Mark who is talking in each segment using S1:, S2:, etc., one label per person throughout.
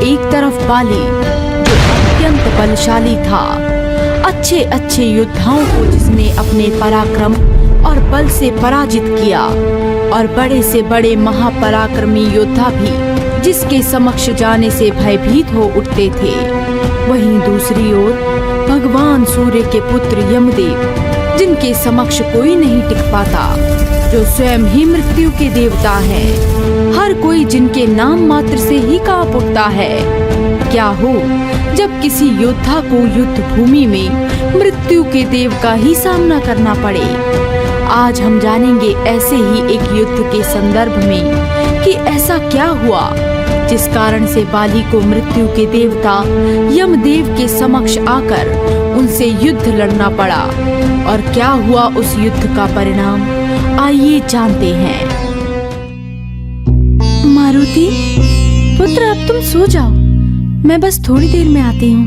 S1: एक तरफ बाली जो अत्यंत बलशाली था, अच्छे अच्छे योद्धाओं को जिसने अपने पराक्रम और बल से पराजित किया, और बड़े से बड़े महापराक्रमी योद्धा भी जिसके समक्ष जाने से भयभीत हो उठते थे। वहीं दूसरी ओर भगवान सूर्य के पुत्र यमदेव, जिनके समक्ष कोई नहीं टिक पाता, जो स्वयं ही मृत्यु के देवता हैं। हर कोई जिनके नाम मात्र से ही कांप उठता है। क्या हो जब किसी योद्धा को युद्ध भूमि में मृत्यु के देव का ही सामना करना पड़े। आज हम जानेंगे ऐसे ही एक युद्ध के संदर्भ में कि ऐसा क्या हुआ जिस कारण से बाली को मृत्यु के देवता यमदेव के समक्ष आकर उनसे युद्ध लड़ना पड़ा, और क्या हुआ उस युद्ध का परिणाम, आइए जानते हैं। मारुति पुत्र, अब तुम सो जाओ, मैं बस थोड़ी देर में आती हूँ।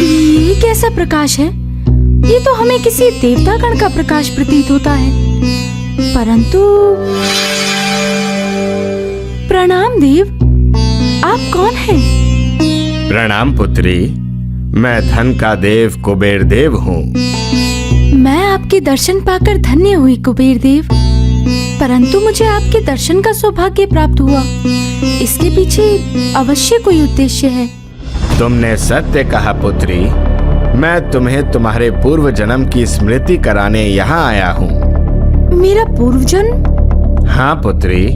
S1: ये कैसा प्रकाश है? ये तो हमें किसी देवता गण का प्रकाश प्रतीत होता है। परंतु प्रणाम देव, आप कौन हैं?
S2: प्रणाम पुत्री, मैं धन का देव कुबेर देव हूँ।
S1: मैं आपके दर्शन पाकर धन्य हुई कुबेर देव, परंतु मुझे आपके दर्शन का सौभाग्य प्राप्त हुआ, इसके पीछे अवश्य कोई उद्देश्य है।
S2: तुमने सत्य कहा पुत्री, मैं तुम्हें तुम्हारे पूर्व जन्म की स्मृति कराने यहाँ आया हूँ।
S1: मेरा पूर्व जन्म?
S2: हाँ पुत्री,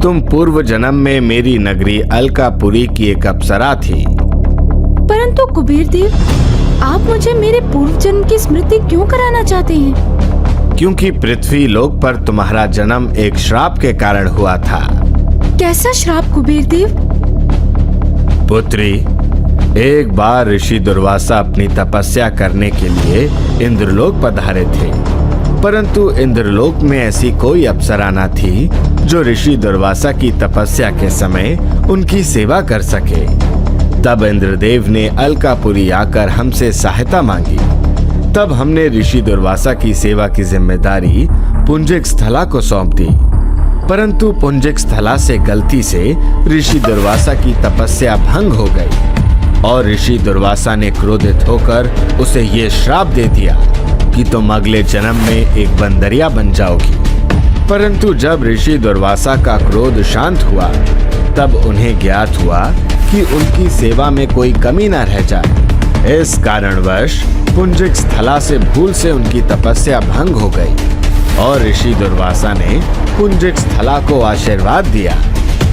S2: तुम पूर्व जन्म में मेरी नगरी अलकापुरी की एक अप्सरा थी।
S1: परंतु कुबेर देव, आप मुझे मेरे पूर्व जन्म की स्मृति क्यों कराना चाहते हैं?
S2: क्योंकि पृथ्वी लोक पर तुम्हारा जन्म एक श्राप के कारण हुआ था।
S1: कैसा श्राप कुबेर देव?
S2: पुत्री, एक बार ऋषि दुर्वासा अपनी तपस्या करने के लिए इंद्रलोक पधारे थे, परंतु इंद्रलोक में ऐसी कोई अप्सरा न थी जो ऋषि दुर्वासा की तपस्या के समय उनकी सेवा कर सके। तब इंद्रदेव ने अलकापुरी आकर हमसे सहायता मांगी। तब हमने ऋषि दुर्वासा की सेवा की जिम्मेदारी पुंजिक स्थला को सौंप दी, परंतु पुंजिक स्थला से गलती से ऋषि दुर्वासा की तपस्या भंग हो गई, और ऋषि दुर्वासा ने क्रोधित होकर उसे ये श्राप दे दिया कि तुम अगले जन्म में एक बंदरिया बन जाओगी। परंतु जब ऋषि दुर्वासा का क्रोध शांत हुआ, तब उन्हें ज्ञात हुआ कि उनकी सेवा में कोई कमी न रह जाए। इस कारणवश पुंजिक स्थला से भूल से उनकी तपस्या भंग हो गई, और ऋषि दुर्वासा ने पुंजिक स्थला को आशीर्वाद दिया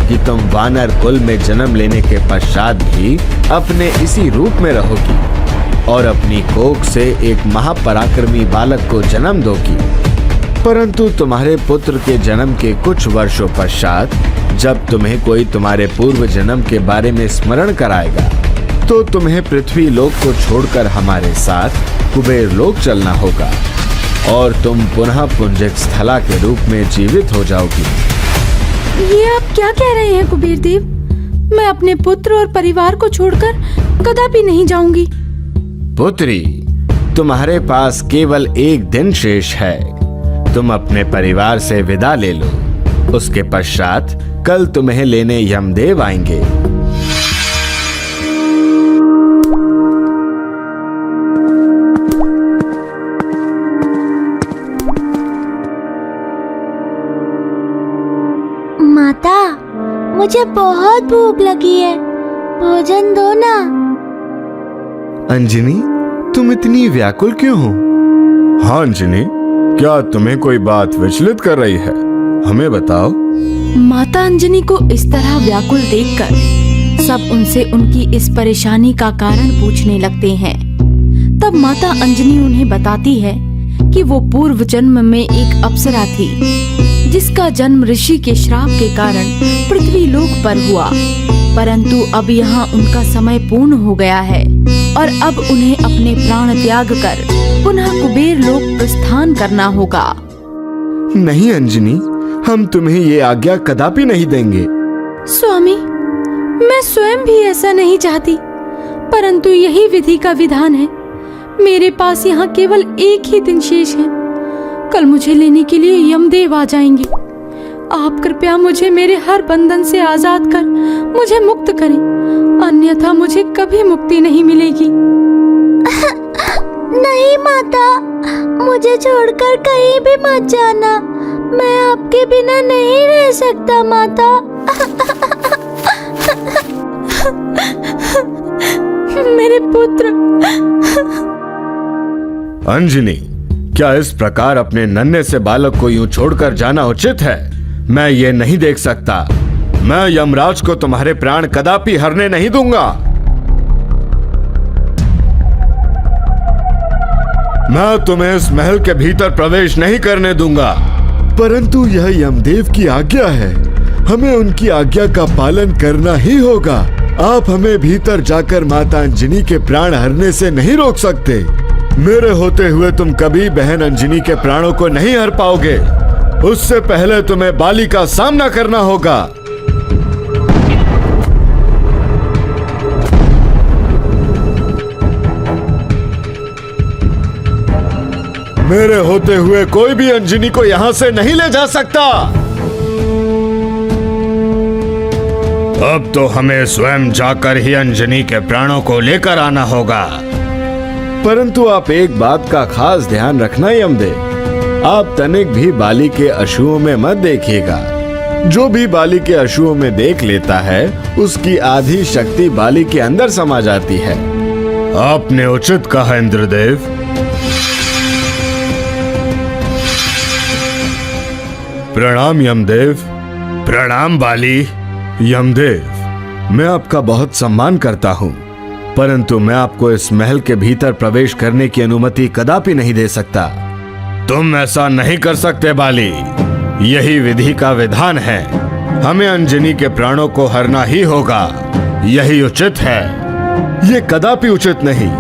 S2: कि तुम वानर कुल में जन्म लेने के पश्चात भी अपने इसी रूप में रहोगी और अपनी कोख से एक महापराक्रमी बालक को जन्म दोगी। परंतु तुम्हारे पुत्र के जन्म के कुछ वर्षों पश्चात जब तुम्हें कोई तुम्हारे पूर्व जन्म के बारे में स्मरण कराएगा, तो तुम्हें पृथ्वी लोक को छोड़कर हमारे साथ कुबेर लोक चलना होगा, और तुम पुनः पुंजिक स्थला के रूप में जीवित हो जाओगी।
S1: ये आप क्या कह रहे हैं कुबेर देव? मैं अपने पुत्र और परिवार को छोड़कर कदापि नहीं जाऊंगी।
S2: पुत्री, तुम्हारे पास केवल एक दिन शेष है। तुम अपने परिवार से विदा ले लो, उसके पश्चात कल तुम्हें लेने यमदेव आएंगे।
S3: माता, मुझे बहुत भूख लगी है, भोजन दो ना।
S2: अंजनी, तुम इतनी व्याकुल क्यों हो? हाँ अंजनी, क्या तुम्हें कोई बात विचलित कर रही है? हमें बताओ।
S1: माता अंजनी को इस तरह व्याकुल देखकर सब उनसे उनकी इस परेशानी का कारण पूछने लगते हैं। तब माता अंजनी उन्हें बताती है कि वो पूर्व जन्म में एक अप्सरा थी, जिसका जन्म ऋषि के श्राप के कारण पृथ्वी लोक पर हुआ, परंतु अब यहाँ उनका समय पूर्ण हो गया है और अब उन्हें अपने प्राण त्याग कर पुनः कुबेर लोक प्रस्थान करना होगा।
S2: नहीं अंजनी, हम तुम्हें ये आज्ञा कदापि नहीं देंगे।
S1: स्वामी, मैं स्वयं भी ऐसा नहीं चाहती, परंतु यही विधि का विधान है। मेरे पास यहाँ केवल एक ही दिन शेष है। कल मुझे लेने के लिए यमदेव आ जाएंगे। आप कृपया मुझे मेरे हर बंधन से आजाद कर मुझे मुक्त करें, अन्यथा मुझे कभी मुक्ति नहीं मिलेगी।
S3: नहीं माता, मुझे छोड़कर कहीं भी मत जाना। मैं आपके बिना नहीं रह सकता माता।
S1: मेरे पुत्र।
S2: अंजनी, क्या इस प्रकार अपने नन्हे से बालक को यूं छोड़कर जाना उचित है? मैं ये नहीं देख सकता। मैं यमराज को तुम्हारे प्राण कदापि हरने नहीं दूंगा। मैं तुम्हें इस महल के भीतर प्रवेश नहीं करने दूंगा। परंतु यह यमदेव की आज्ञा है, हमें उनकी आज्ञा का पालन करना ही होगा। आप हमें भीतर जाकर माता अंजनी के प्राण हरने से नहीं रोक सकते। मेरे होते हुए तुम कभी बहन अंजनी के प्राणों को नहीं हर पाओगे। उससे पहले तुम्हें बाली का सामना करना होगा। मेरे होते हुए कोई भी अंजनी को यहां से नहीं ले जा सकता। अब तो हमें स्वयं जाकर ही अंजनी के प्राणों को लेकर आना होगा। परंतु आप एक बात का खास ध्यान रखना यमदेव, आप तनिक भी बाली के अश्रुओं में मत देखिएगा। जो भी बाली के अश्रुओं में देख लेता है, उसकी आधी शक्ति बाली के अंदर समा जाती है। आपने उचित कहा इंद्रदेव। प्रणाम यमदेव। प्रणाम बाली। यमदेव, मैं आपका बहुत सम्मान करता हूँ, परंतु मैं आपको इस महल के भीतर प्रवेश करने की अनुमति कदापि नहीं दे सकता। तुम ऐसा नहीं कर सकते बाली, यही विधि का विधान है। हमें अंजनी के प्राणों को हरना ही होगा, यही उचित है। ये कदापि उचित नहीं।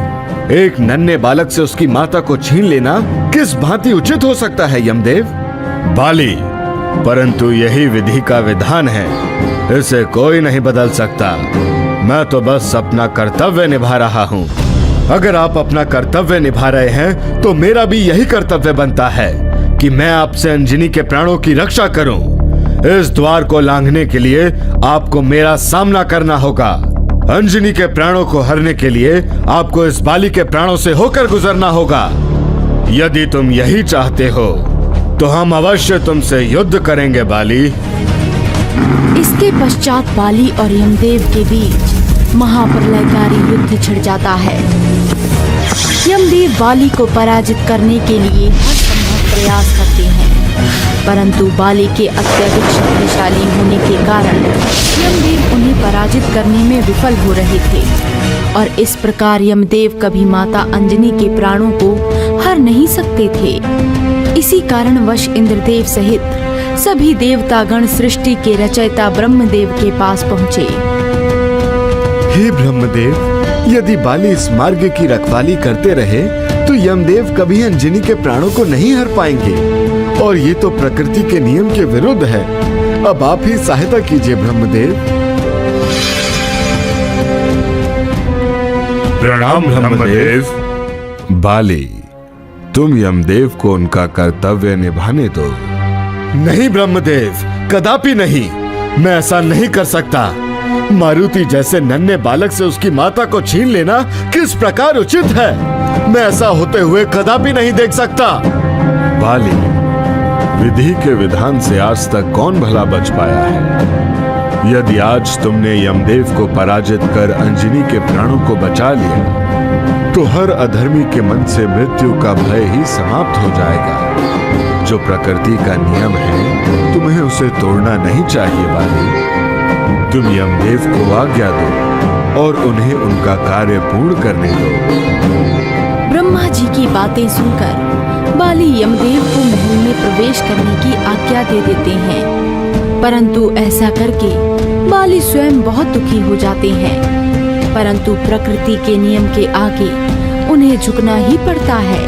S2: एक नन्हे बालक से उसकी माता को छीन लेना किस भांति उचित हो सकता है यमदेव? बाली, परंतु यही विधि का विधान है, इसे कोई नहीं बदल सकता। मैं तो बस अपना कर्तव्य निभा रहा हूँ। अगर आप अपना कर्तव्य निभा रहे हैं तो मेरा भी यही कर्तव्य बनता है कि मैं आपसे अंजनी के प्राणों की रक्षा करूं। इस द्वार को लांघने के लिए आपको मेरा सामना करना होगा। अंजनी के प्राणों को हरने के लिए आपको इस बाली के प्राणों से होकर गुजरना होगा। यदि तुम यही चाहते हो तो हम अवश्य तुमसे युद्ध करेंगे बाली।
S1: इसके पश्चात बाली और यमदेव के बीच महाप्रलयकारी युद्ध छिड़ जाता है। यमदेव बाली को पराजित करने के लिए हर संभव प्रयास करते हैं, परंतु बाली के अत्यधिक शक्तिशाली होने के कारण यमदेव उन्हें पराजित करने में विफल हो रहे थे और इस प्रकार यमदेव कभी माता अंजनी के प्राणों को हर नहीं सकते थे। इसी कारणवश इंद्रदेव सहित सभी देवतागण सृष्टि के रचयिता ब्रह्मदेव के पास पहुँचे।
S2: हे ब्रह्मदेव, यदि बाली इस मार्ग की रखवाली करते रहे तो यमदेव कभी अंजनी के प्राणों को नहीं हर पाएंगे और ये तो प्रकृति के नियम के विरुद्ध है। अब आप ही सहायता कीजिए ब्रह्मदेव। प्रणाम ब्रह्मदेव। बाली, तुम यमदेव को उनका कर्तव्य निभाने दो। नहीं ब्रह्मदेव, कदापि नहीं। मैं ऐसा नहीं कर सकता। मारुति जैसे नन्हे बालक से उसकी माता को छीन लेना किस प्रकार उचित है? मैं ऐसा होते हुए कदापि नहीं देख सकता। बाली, विधि के विधान से आज तक कौन भला बच पाया है? यदि आज तुमने यमदेव को पराजित कर अंजनी के प्राणों को बचा लिया तो हर अधर्मी के मन से मृत्यु का भय ही समाप्त हो जाएगा। जो प्रकृति का नियम है, तुम्हें उसे तोड़ना नहीं चाहिए बाली। तुम यमदेव को आज्ञा दो और उन्हें उनका कार्य पूर्ण करने दो।
S1: ब्रह्मा जी की बातें सुनकर बाली यमदेव को महल में प्रवेश करने की आज्ञा दे देते हैं, परंतु ऐसा करके बाली स्वयं बहुत दुखी हो जाते हैं। परंतु प्रकृति के नियम के आगे उन्हें झुकना ही पड़ता है।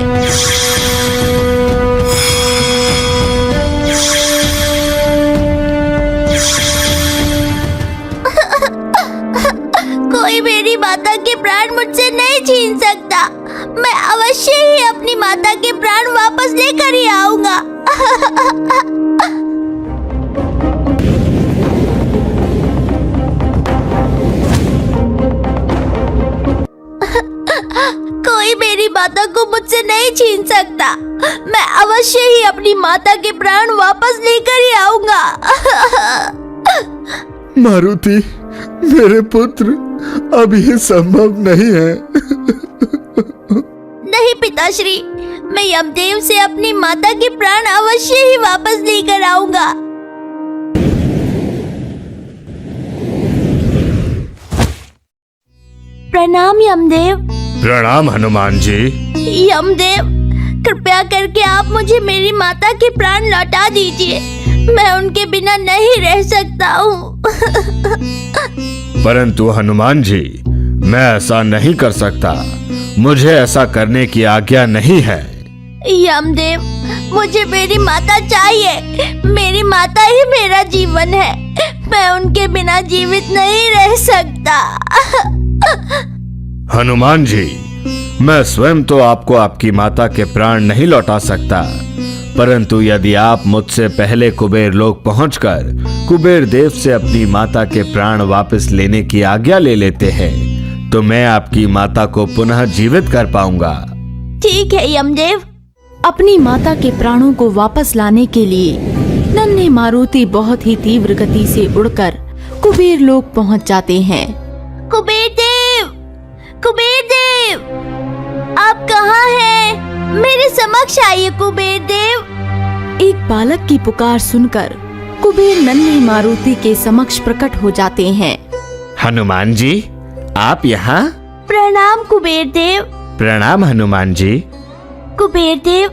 S3: कोई मेरी माता के प्राण मुझसे नहीं छीन सकता। मैं अवश्य ही अपनी माता के प्राण वापस लेकर ही आऊंगा। कोई मेरी माता को मुझसे नहीं छीन सकता। मैं अवश्य ही अपनी माता के प्राण वापस लेकर ही आऊंगा।
S2: मारुति, मेरे पुत्र, अब ये संभव नहीं है।
S3: नहीं पिताश्री, मैं यमदेव से अपनी माता के प्राण अवश्य ही वापस लेकर आऊंगा। प्रणाम यमदेव।
S2: प्रणाम हनुमान जी।
S3: यमदेव, कृपया करके आप मुझे मेरी माता के प्राण लौटा दीजिए। मैं उनके बिना नहीं रह सकता हूँ।
S2: परंतु हनुमान जी, मैं ऐसा नहीं कर सकता। मुझे ऐसा करने की आज्ञा नहीं है।
S3: यमदेव, मुझे मेरी माता चाहिए। मेरी माता ही मेरा जीवन है। मैं उनके बिना जीवित नहीं रह सकता।
S2: हनुमान जी, मैं स्वयं तो आपको आपकी माता के प्राण नहीं लौटा सकता, परंतु यदि आप मुझसे पहले कुबेर लोक पहुंचकर कुबेर देव से अपनी माता के प्राण वापस लेने की आज्ञा ले लेते हैं, तो मैं आपकी माता को पुनः जीवित कर पाऊंगा।
S3: ठीक है यमदेव।
S1: अपनी माता के प्राणों को वापस लाने के लिए नन्हे मारुति बहुत ही तीव्र गति से उड़कर कुबेर लोक पहुंच जाते हैं।
S3: कुबेर देव, कुबेर देव, आप कहाँ हैं? मेरे समक्ष आइए कुबेर देव।
S1: एक बालक की पुकार सुनकर कुबेर नन्हे मारुति के समक्ष प्रकट हो जाते हैं।
S2: हनुमान जी, आप यहाँ?
S3: प्रणाम कुबेर देव।
S2: प्रणाम हनुमान जी।
S3: कुबेर देव,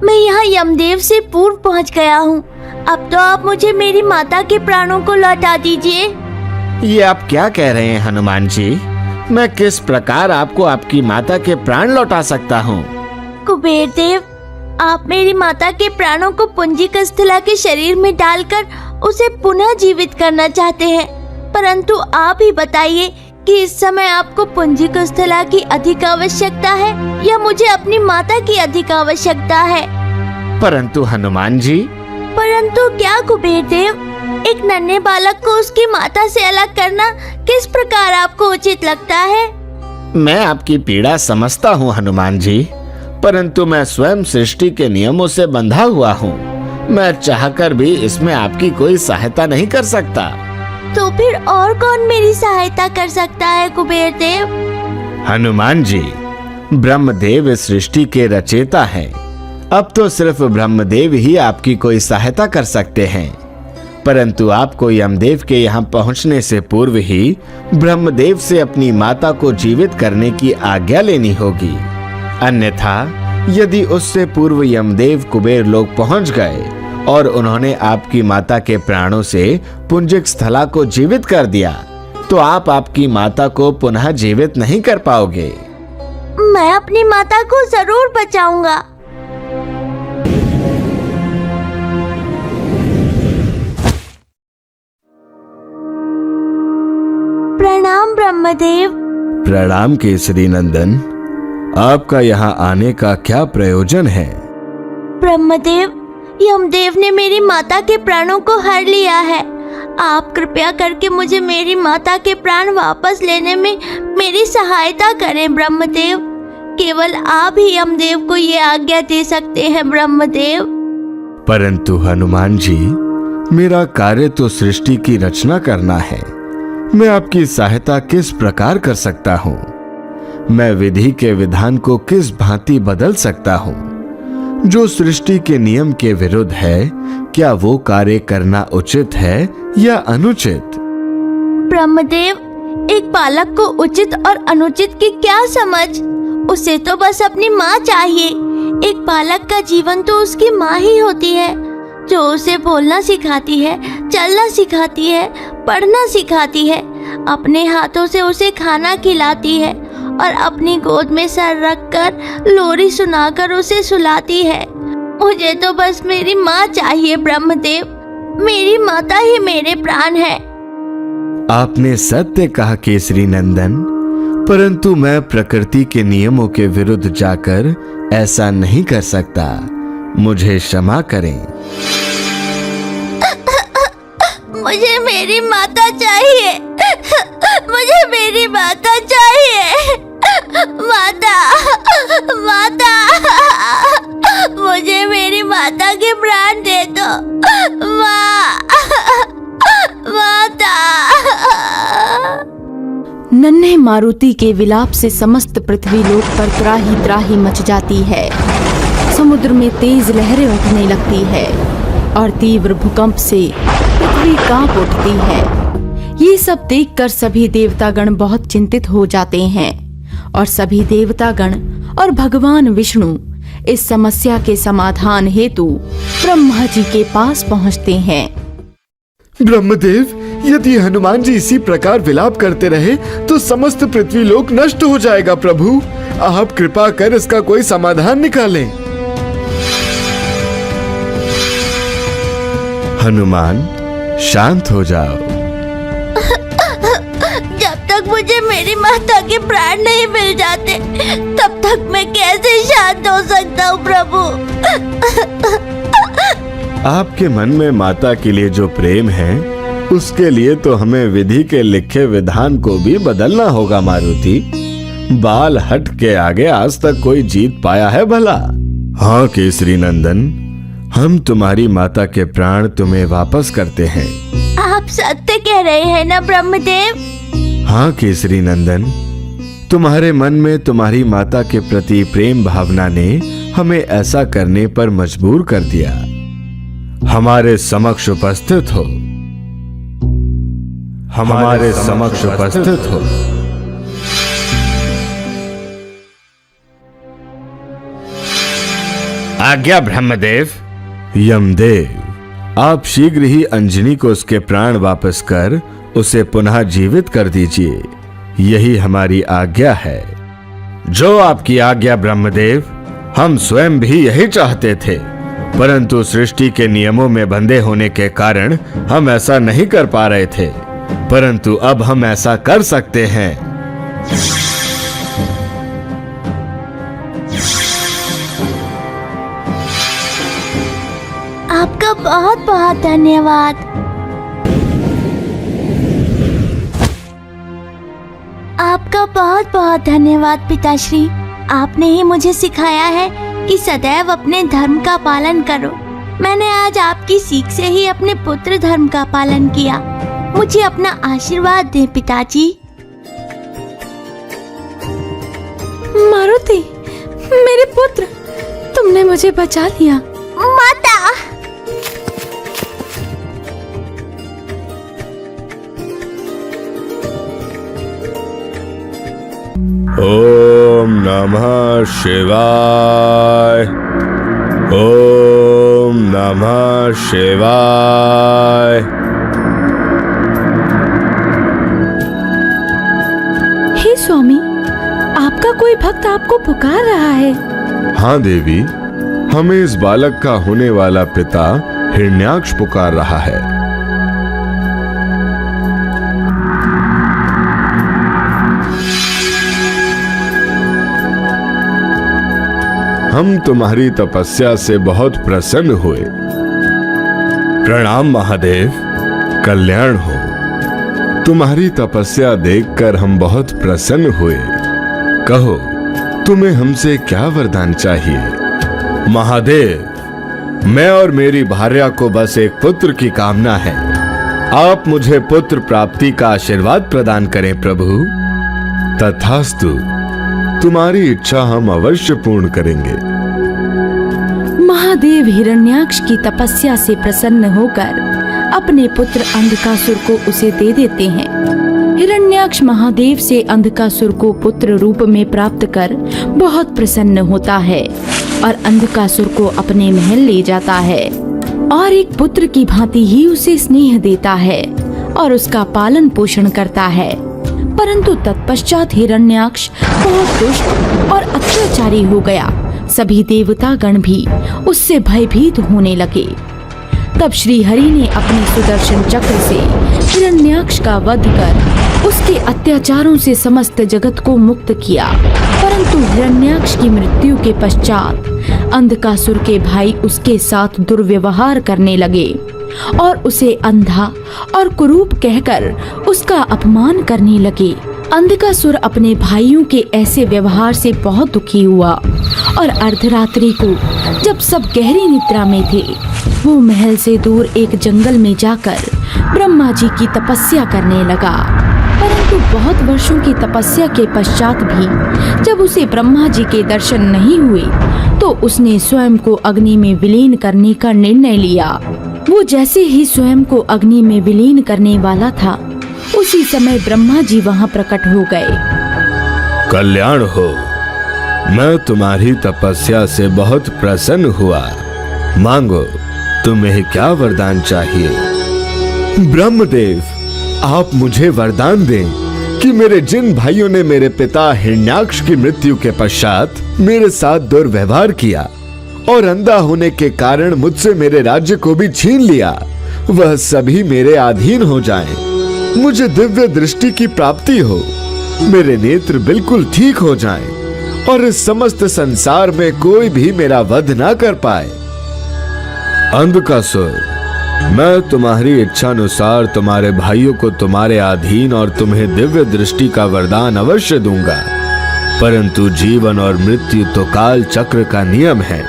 S3: मैं यहाँ यमदेव से पूर्व पहुँच गया हूँ। अब तो आप मुझे मेरी माता के प्राणों को लौटा दीजिए।
S2: ये आप क्या कह रहे हैं हनुमान जी? मैं किस प्रकार आपको आपकी माता के प्राण लौटा सकता हूँ?
S3: कुबेर देव, आप मेरी माता के प्राणों को पुंजिक स्थला के शरीर में डालकर उसे पुनः जीवित करना चाहते हैं, परंतु आप ही बताइए कि इस समय आपको पुंजिक स्थला की अधिक आवश्यकता है या मुझे अपनी माता की अधिक आवश्यकता है?
S2: परंतु हनुमान जी।
S3: परंतु क्या कुबेर देव? एक नन्हे बालक को उसकी माता से अलग करना किस प्रकार आपको उचित लगता है?
S2: मैं आपकी पीड़ा समझता हूँ हनुमान जी, परंतु मैं स्वयं सृष्टि के नियमों से बंधा हुआ हूँ। मैं चाहकर भी इसमें आपकी कोई सहायता नहीं कर सकता।
S3: तो फिर और कौन मेरी सहायता कर सकता है कुबेर देव?
S2: हनुमान जी, ब्रह्मदेव इस सृष्टि के रचयिता हैं। अब तो सिर्फ ब्रह्मदेव ही आपकी कोई सहायता कर सकते हैं, परंतु आपको यमदेव के यहाँ पहुँचने से पूर्व ही ब्रह्मदेव से अपनी माता को जीवित करने की आज्ञा लेनी होगी। अन्यथा यदि उससे पूर्व यमदेव कुबेर लोक पहुँच गए और उन्होंने आपकी माता के प्राणों से पुंजिक स्थला को जीवित कर दिया, तो आप आपकी माता को पुनः जीवित नहीं कर पाओगे।
S3: मैं अपनी माता को जरूर बचाऊंगा। प्रणाम ब्रह्मदेव।
S2: प्रणाम केसरी नंदन, आपका यहाँ आने का क्या प्रयोजन है?
S3: ब्रह्मदेव, यमदेव ने मेरी माता के प्राणों को हर लिया है। आप कृपया करके मुझे मेरी माता के प्राण वापस लेने में मेरी सहायता करें ब्रह्मदेव। केवल आप ही यमदेव को ये आज्ञा दे सकते हैं ब्रह्मदेव।
S2: परंतु हनुमान जी, मेरा कार्य तो सृष्टि की रचना करना है। मैं आपकी सहायता किस प्रकार कर सकता हूँ? मैं विधि के विधान को किस भांति बदल सकता हूँ? जो सृष्टि के नियम के विरुद्ध है, क्या वो कार्य करना उचित है या अनुचित?
S3: ब्रह्मदेव, एक बालक को उचित और अनुचित की क्या समझ? उसे तो बस अपनी माँ चाहिए। एक बालक का जीवन तो उसकी माँ ही होती है, जो उसे बोलना सिखाती है, चलना सिखाती है, पढ़ना सिखाती है, अपने हाथों से उसे खाना खिलाती है और अपनी गोद में सर रखकर लोरी सुनाकर उसे सुलाती है। मुझे तो बस मेरी माँ चाहिए ब्रह्मदेव। मेरी माता ही मेरे प्राण है।
S2: आपने सत्य कहा केसरी नंदन, परंतु मैं प्रकृति के नियमों के विरुद्ध जाकर ऐसा नहीं कर सकता। मुझे क्षमा करें।
S3: मुझे मेरी माता चाहिए। मुझे मेरी माता चाहिए। माता, माता, मुझे मेरी माता के प्राण दे दो। माँ, माता।
S1: नन्हे मारुति के विलाप से समस्त पृथ्वी लोक पर त्राही त्राही मच जाती है। समुद्र में तेज लहरें उठने लगती है और तीव्र भूकंप से पृथ्वी कांप उठती है। ये सब देखकर सभी देवतागण बहुत चिंतित हो जाते हैं और सभी देवतागण और भगवान विष्णु इस समस्या के समाधान हेतु ब्रह्मा जी के पास पहुंचते हैं।
S2: ब्रह्मदेव, यदि हनुमान जी इसी प्रकार विलाप करते रहे तो समस्त पृथ्वी लोक नष्ट हो जाएगा। प्रभु, आप कृपा कर इसका कोई समाधान निकालें। हनुमान, शांत हो जाओ।
S3: जब तक मुझे मेरी माता के प्राण नहीं मिल जाते तब तक मैं कैसे शांत हो सकता हूँ प्रभु।
S2: आपके मन में माता के लिए जो प्रेम है उसके लिए तो हमें विधि के लिखे विधान को भी बदलना होगा मारुति। बाल हट के आगे आज तक कोई जीत पाया है भला? हाँ केसरी नंदन, हम तुम्हारी माता के प्राण तुम्हें वापस करते हैं।
S3: आप सत्य कह रहे हैं ना ब्रह्मदेव?
S2: हाँ केसरी नंदन, तुम्हारे मन में तुम्हारी माता के प्रति प्रेम भावना ने हमें ऐसा करने पर मजबूर कर दिया। हमारे समक्ष उपस्थित हो। हमारे समक्ष उपस्थित हो। आज्ञा ब्रह्मदेव। यमदेव, आप शीघ्र ही अंजनी को उसके प्राण वापस कर उसे पुनः जीवित कर दीजिए। यही हमारी आज्ञा है। जो आपकी आज्ञा ब्रह्मदेव। हम स्वयं भी यही चाहते थे, परंतु सृष्टि के नियमों में बंधे होने के कारण हम ऐसा नहीं कर पा रहे थे, परंतु अब हम ऐसा कर सकते हैं।
S3: आपका बहुत बहुत धन्यवाद। आपका बहुत बहुत धन्यवाद पिताश्री। आपने ही मुझे सिखाया है कि सदैव अपने धर्म का पालन करो। मैंने आज आपकी सीख से ही अपने पुत्र धर्म का पालन किया। मुझे अपना आशीर्वाद दें पिताजी।
S1: मारुति, मेरे पुत्र, तुमने मुझे बचा लिया।
S3: माता,
S2: ओम नमः शिवाय। ओम नमः शिवाय।
S1: हे स्वामी, आपका कोई भक्त आपको पुकार रहा है।
S2: हाँ देवी, हमें इस बालक का होने वाला पिता हिरण्याक्ष पुकार रहा है। हम तुम्हारी तपस्या से बहुत प्रसन्न हुए। प्रणाम महादेव, कल्याण हो। तुम्हारी तपस्या देखकर हम बहुत प्रसन्न हुए। कहो, तुम्हें हमसे क्या वरदान चाहिए? महादेव, मैं और मेरी भार्या को बस एक पुत्र की कामना है। आप मुझे पुत्र प्राप्ति का आशीर्वाद प्रदान करें प्रभु। तथास्तु, तुम्हारी इच्छा हम अवश्य पूर्ण करेंगे।
S1: महादेव हिरण्याक्ष की तपस्या से प्रसन्न होकर अपने पुत्र अंधकासुर को उसे दे देते हैं। हिरण्याक्ष महादेव से अंधकासुर को पुत्र रूप में प्राप्त कर बहुत प्रसन्न होता है और अंधकासुर को अपने महल ले जाता है और एक पुत्र की भांति ही उसे स्नेह देता है और उसका पालन पोषण करता है। परंतु तत्पश्चात हिरण्याक्ष बहुत दुष्ट और अत्याचारी हो गया। सभी देवतागण भी उससे भयभीत होने लगे। तब श्री हरि ने अपने सुदर्शन चक्र से हिरण्याक्ष का वध कर उसके अत्याचारों से समस्त जगत को मुक्त किया। परंतु हिरण्याक्ष की मृत्यु के पश्चात अंधकासुर के भाई उसके साथ दुर्व्यवहार करने लगे और उसे अंधा और कुरूप कहकर उसका अपमान करने लगे। अंधकासुर अपने भाइयों के ऐसे व्यवहार से बहुत दुखी हुआ और अर्धरात्रि को जब सब गहरी निद्रा में थे, वो महल से दूर एक जंगल में जाकर ब्रह्मा जी की तपस्या करने लगा। परंतु बहुत वर्षों की तपस्या के पश्चात भी जब उसे ब्रह्मा जी के दर्शन नहीं हुए, तो उसने स्वयं को अग्नि में विलीन करने का निर्णय लिया। वो जैसे ही स्वयं को अग्नि में विलीन करने वाला था, उसी समय ब्रह्मा जी वहाँ प्रकट हो गए।
S2: कल्याण हो, मैं तुम्हारी तपस्या से बहुत प्रसन्न हुआ। मांगो, तुम्हें क्या वरदान चाहिए? ब्रह्मदेव, आप मुझे वरदान दें कि मेरे जिन भाइयों ने मेरे पिता हिरण्याक्ष की मृत्यु के पश्चात मेरे साथ दुर्व्यवहार किया और अंधा होने के कारण मुझसे मेरे राज्य को भी छीन लिया, वह सभी मेरे अधीन हो जाएं। मुझे दिव्य दृष्टि की प्राप्ति हो, मेरे नेत्र बिल्कुल ठीक हो जाएं और इस समस्त संसार में कोई भी मेरा वध ना कर पाए। अंधकासुर, मैं तुम्हारी इच्छा अनुसार तुम्हारे भाइयों को तुम्हारे अधीन और तुम्हें दिव्य दृष्टि का वरदान अवश्य दूंगा, परंतु जीवन और मृत्यु तो काल चक्र का नियम है।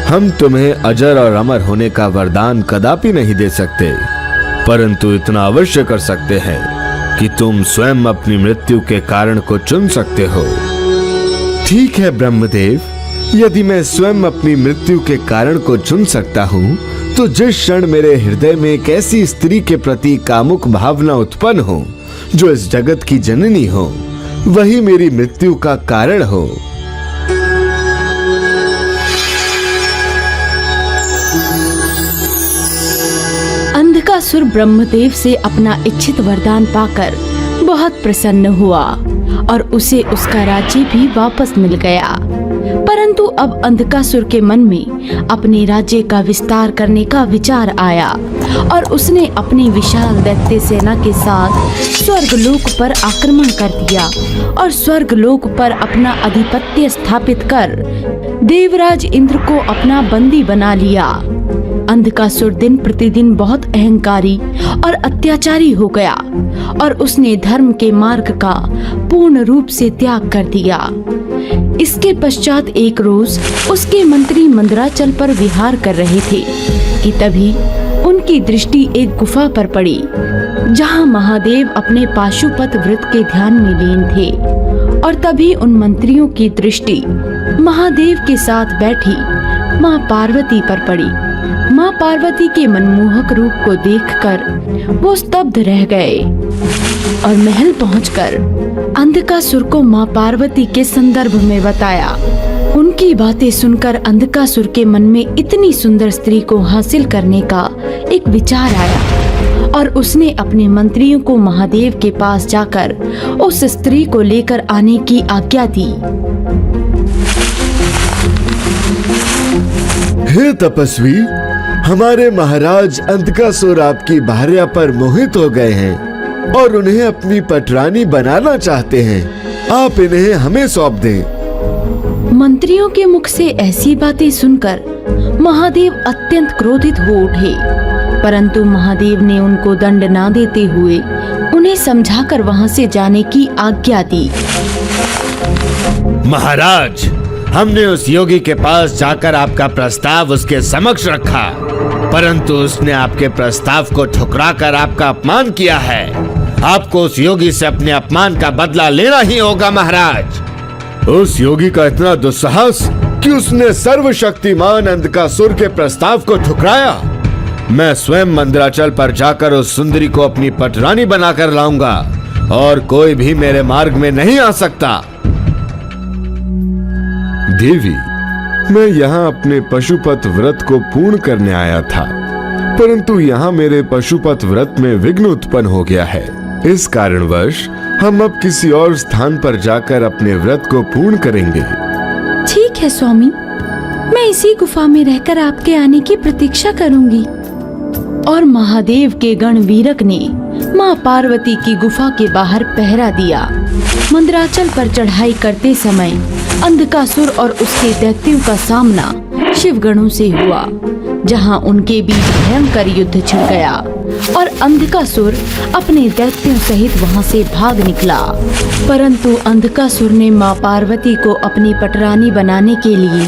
S2: हम तुम्हें अजर और अमर होने का वरदान कदापि नहीं दे सकते, परंतु इतना अवश्य कर सकते हैं कि तुम स्वयं अपनी मृत्यु के कारण को चुन सकते हो। ठीक है ब्रह्मदेव, यदि मैं स्वयं अपनी मृत्यु के कारण को चुन सकता हूँ, तो जिस क्षण मेरे हृदय में एक ऐसी स्त्री के प्रति कामुक भावना उत्पन्न हो जो इस जगत की जननी हो, वही मेरी मृत्यु का कारण हो।
S1: अंधकासुर ब्रह्मदेव से अपना इच्छित वरदान पाकर बहुत प्रसन्न हुआ और उसे उसका राज्य भी वापस मिल गया। परंतु अब अंधकासुर के मन में अपने राज्य का विस्तार करने का विचार आया और उसने अपनी विशाल दैत्य सेना के साथ स्वर्गलोक पर आक्रमण कर दिया और स्वर्गलोक पर अपना अधिपत्य स्थापित कर देवराज इंद्र को अपना बंदी बना लिया। अंधकासुर दिन प्रतिदिन बहुत अहंकारी और अत्याचारी हो गया और उसने धर्म के मार्ग का पूर्ण रूप से त्याग कर दिया। इसके पश्चात एक रोज उसके मंत्री मंदराचल पर विहार कर रहे थे कि तभी उनकी दृष्टि एक गुफा पर पड़ी, जहां महादेव अपने पाशुपत व्रत के ध्यान में लीन थे। और तभी उन मंत्रियों की दृष्टि महादेव के साथ बैठी माँ पार्वती पर पड़ी। माँ पार्वती के मनमोहक रूप को देखकर वो स्तब्ध रह गए और महल पहुंचकर अंधकासुर को माँ पार्वती के संदर्भ में बताया। उनकी बातें सुनकर अंधकासुर के मन में इतनी सुंदर स्त्री को हासिल करने का एक विचार आया और उसने अपने मंत्रियों को महादेव के पास जाकर उस स्त्री को लेकर आने की आज्ञा दी।
S2: हे तपस्वी, हमारे महाराज अंधकासुर आपकी भार्या पर मोहित हो गए हैं और उन्हें अपनी पटरानी बनाना चाहते हैं। आप इन्हें हमें सौंप दें।
S1: मंत्रियों के मुख से ऐसी बातें सुनकर महादेव अत्यंत क्रोधित हो उठे, परंतु महादेव ने उनको दंड ना देते हुए उन्हें समझाकर वहां से जाने की आज्ञा दी।
S2: महाराज, हमने उस योगी के पास जाकर आपका प्रस्ताव उसके समक्ष रखा, परंतु उसने आपके प्रस्ताव को ठुकराकर आपका अपमान किया है। आपको उस योगी से अपने अपमान का बदला लेना ही होगा महाराज। उस योगी का इतना दुस्साहस कि उसने सर्वशक्तिमान अंधकासुर के प्रस्ताव को ठुकराया। मैं स्वयं मंदराचल पर जाकर उस सुंदरी को अपनी पटरानी बनाकर लाऊंगा और कोई भी मेरे मार्ग में नहीं आ सकता। देवी, मैं यहाँ अपने पशुपत व्रत को पूर्ण करने आया था, परंतु यहाँ मेरे पशुपत व्रत में विघ्न उत्पन्न हो गया है। इस कारणवश हम अब किसी और स्थान पर जाकर अपने व्रत को पूर्ण करेंगे।
S1: ठीक है स्वामी, मैं इसी गुफा में रहकर आपके आने की प्रतीक्षा करूंगी। और महादेव के गण वीरक ने माँ पार्वती की गुफा के बाहर पहरा दिया। मंदराचल पर चढ़ाई करते समय अंधकासुर और उसके दैत्यों का सामना शिवगणों से हुआ, जहां उनके बीच भयंकर युद्ध छिड़ गया और अंधकासुर अपने दैत्यों सहित वहां से भाग निकला। परंतु अंधकासुर ने माँ पार्वती को अपनी पटरानी बनाने के लिए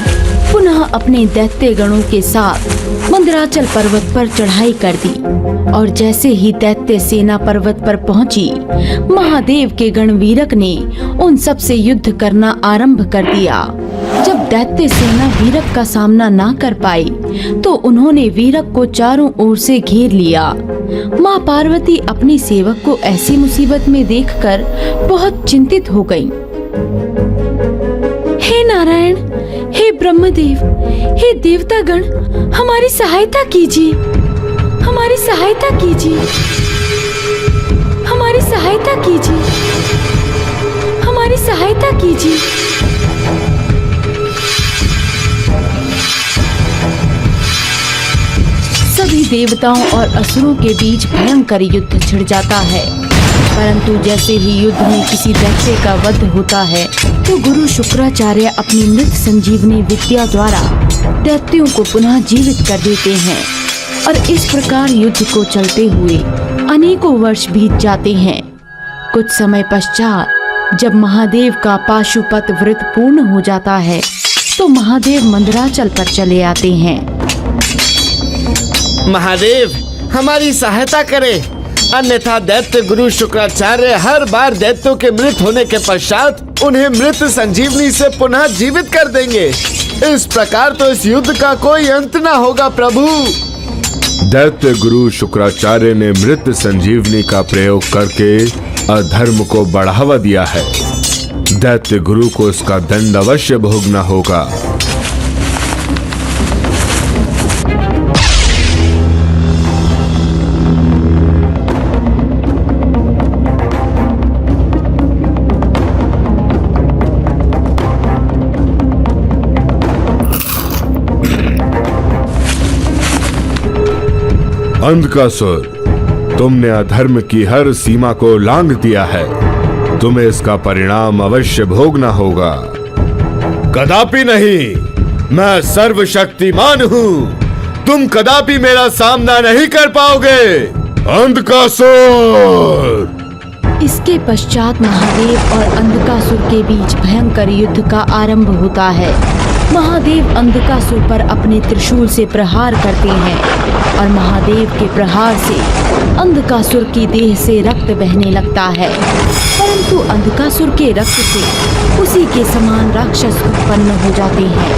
S1: पुनः अपने दैत्य गणों के साथ मंदराचल पर्वत पर चढ़ाई कर दी और जैसे ही दैत्य सेना पर्वत पर पहुंची, महादेव के गण वीरक ने उन सब से युद्ध करना आरंभ कर दिया। जब दैत्य सेना वीरक का सामना ना कर पाई तो उन्होंने वीरक को चारों ओर से घेर लिया। माँ पार्वती अपने सेवक को ऐसी मुसीबत में देखकर बहुत चिंतित हो गईं। हे नारायण, हे ब्रह्मदेव, हे देवतागण, हमारी सहायता कीजिए, हमारी सहायता कीजिए, हमारी सहायता कीजिए, हमारी सहायता कीजिए। सभी देवताओं और असुरों के बीच भयंकर युद्ध छिड़ जाता है। परंतु जैसे ही युद्ध में किसी दैत्य का वध होता है तो गुरु शुक्राचार्य अपनी मृत संजीवनी विद्या द्वारा दैत्यों को पुनः जीवित कर देते हैं और इस प्रकार युद्ध को चलते हुए अनेकों वर्ष बीत जाते हैं। कुछ समय पश्चात जब महादेव का पाशुपत व्रत पूर्ण हो जाता है तो महादेव मंदराचल पर चले आते हैं।
S2: महादेव, हमारी सहायता करें, अन्यथा दैत्य गुरु शुक्राचार्य हर बार दैत्यों के मृत होने के पश्चात उन्हें मृत संजीवनी से पुनः जीवित कर देंगे। इस प्रकार तो इस युद्ध का कोई अंत न होगा प्रभु।
S4: दैत्य गुरु शुक्राचार्य ने मृत संजीवनी का प्रयोग करके अधर्म को बढ़ावा दिया है। दैत्य गुरु को इसका दंड अवश्य भोगना होगा। अंधकासुर, तुमने अधर्म की हर सीमा को लांघ दिया है। तुम्हें इसका परिणाम अवश्य भोगना होगा।
S2: कदापि नहीं, मैं सर्वशक्तिमान हूँ। तुम कदापि मेरा सामना नहीं कर पाओगे।
S4: अंधकासुर!
S1: इसके पश्चात महादेव और अंधकासुर के बीच भयंकर युद्ध का आरंभ होता है। महादेव अंधकासुर पर अपने त्रिशूल से प्रहार करते हैं और महादेव के प्रहार से अंधकासुर की देह से रक्त बहने लगता है। परंतु अंधकासुर के रक्त से उसी के समान राक्षस उत्पन्न हो जाते हैं।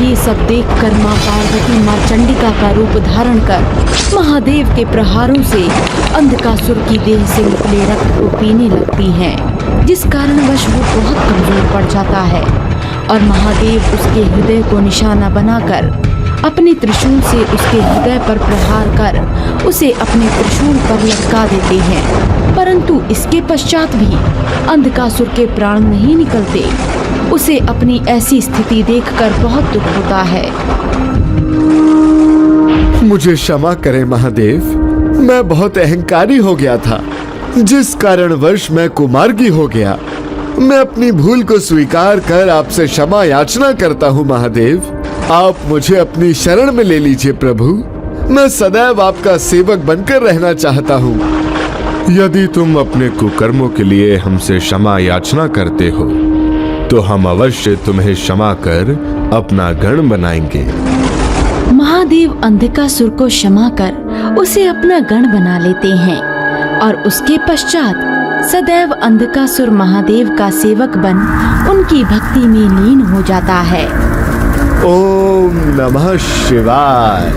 S1: ये सब देखकर माँ पार्वती माँ चंडिका का रूप धारण कर महादेव के प्रहारों से अंधकासुर की देह से निकले रक्त को पीने लगती हैं, जिस कारणवश वो बहुत कमजोर पड़ जाता है और महादेव उसके हृदय को निशाना बनाकर अपने त्रिशूल से उसके हृदय पर प्रहार कर उसे अपने त्रिशूल पर लटका देते हैं। परंतु इसके पश्चात भी अंधकासुर के प्राण नहीं निकलते। उसे अपनी ऐसी स्थिति देखकर बहुत दुख होता है।
S2: मुझे क्षमा करें महादेव, मैं बहुत अहंकारी हो गया था, जिस कारणवश मैं कुमार्गी हो गया। मैं अपनी भूल को स्वीकार कर आपसे क्षमा याचना करता हूँ महादेव। आप मुझे अपनी शरण में ले लीजिए प्रभु। मैं सदैव आपका सेवक बनकर रहना चाहता हूँ।
S4: यदि तुम अपने कुकर्मों के लिए हमसे क्षमा याचना करते हो तो हम अवश्य तुम्हें क्षमा कर अपना गण बनाएंगे।
S1: महादेव अंधकासुर को क्षमा कर उसे अपना गण बना लेते हैं और उसके पश्चात सदैव अंधकासुर महादेव का सेवक बन उनकी भक्ति में लीन हो जाता है।
S2: ओम नमः शिवाय।